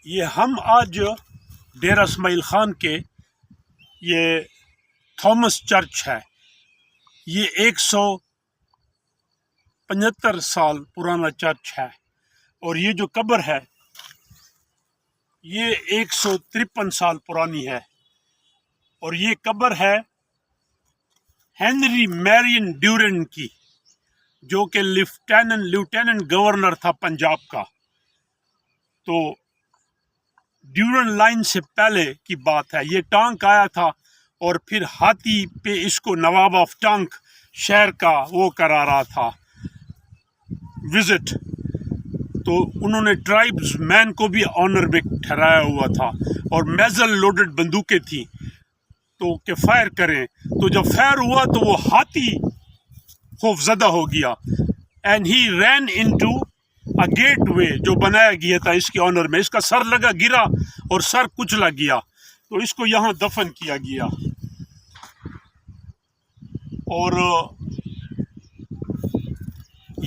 یہ ہم آج ڈیرہ اسماعیل خان کے یہ تھامس چرچ ہے. یہ 175 سال پرانا چرچ ہے، اور یہ جو قبر ہے یہ 153 سال پرانی ہے، اور یہ قبر ہے ہنری میرین ڈیورنڈ کی، جو کہ لیفٹیننٹ گورنر تھا پنجاب کا. تو ڈیورنڈ لائن سے پہلے کی بات ہے. یہ ٹانک آیا تھا اور پھر ہاتھی پہ اس کو نواب آف ٹانک شہر کا وہ کرا رہا تھا وزٹ، تو انہوں نے ٹرائبز مین کو بھی آنر میں ٹھہرایا ہوا تھا، اور میزل لوڈڈ بندوقیں تھیں تو کہ فائر کریں. تو جب فائر ہوا تو وہ ہاتھی خوف زدہ ہو گیا، and he ran into a gateway جو بنایا گیا تھا اس کے آنر میں. اس کا سر لگا گرا اور سر کچلا گیا، تو اس کو یہاں دفن کیا گیا. اور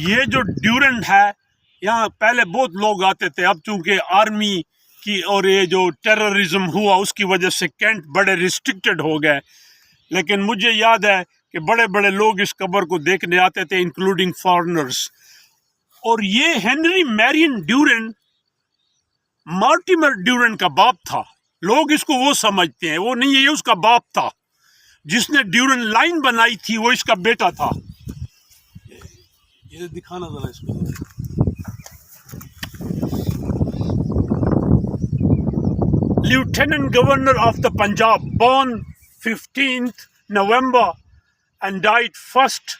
یہ جو ڈیورنڈ ہے، یہاں پہلے بہت لوگ آتے تھے. اب چونکہ آرمی کی اور یہ جو ٹیررزم ہوا اس کی وجہ سے کینٹ بڑے ریسٹرکٹڈ ہو گئے، لیکن مجھے یاد ہے کہ بڑے بڑے لوگ اس قبر کو دیکھنے آتے تھے، انکلوڈنگ فارنرز. اور یہ ہنری میرین ڈیورنڈ مارٹیمر ڈیورنڈ کا باپ تھا. لوگ اس کو وہ سمجھتے ہیں، وہ نہیں ہے، یہ اس کا باپ تھا. جس نے ڈیورنڈ لائن بنائی تھی وہ اس کا بیٹا تھا. یہ دکھانا ذرا اس کو. Lieutenant Governor of the Punjab, born 15th November and died 1st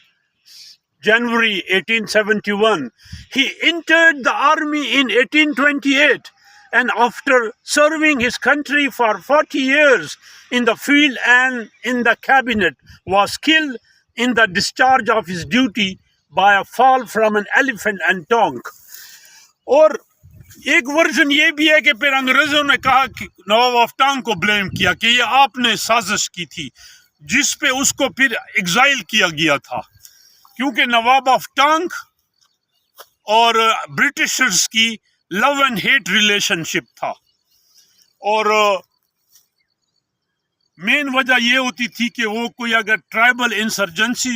January 1871. He entered the army in 1828, and after serving his country for 40 years in the field and in the cabinet, was killed in the discharge of his duty by a fall from an elephant and tonk. اور ایک version یہ بھی ہے کہ پھر انگریزوں نے کہا کہ نواب آف ٹانک کو بلیم کیا کہ یہ آپ نے سازش کی تھی، جس پہ اس کو پھر ایگزائل کیا گیا تھا، کیونکہ نواب آف ٹانک اور برٹشرز کی لو اینڈ ہیٹ ریلیشن شپ تھا. اور مین وجہ یہ ہوتی تھی کہ وہ کوئی اگر ٹرائبل انسرجنسی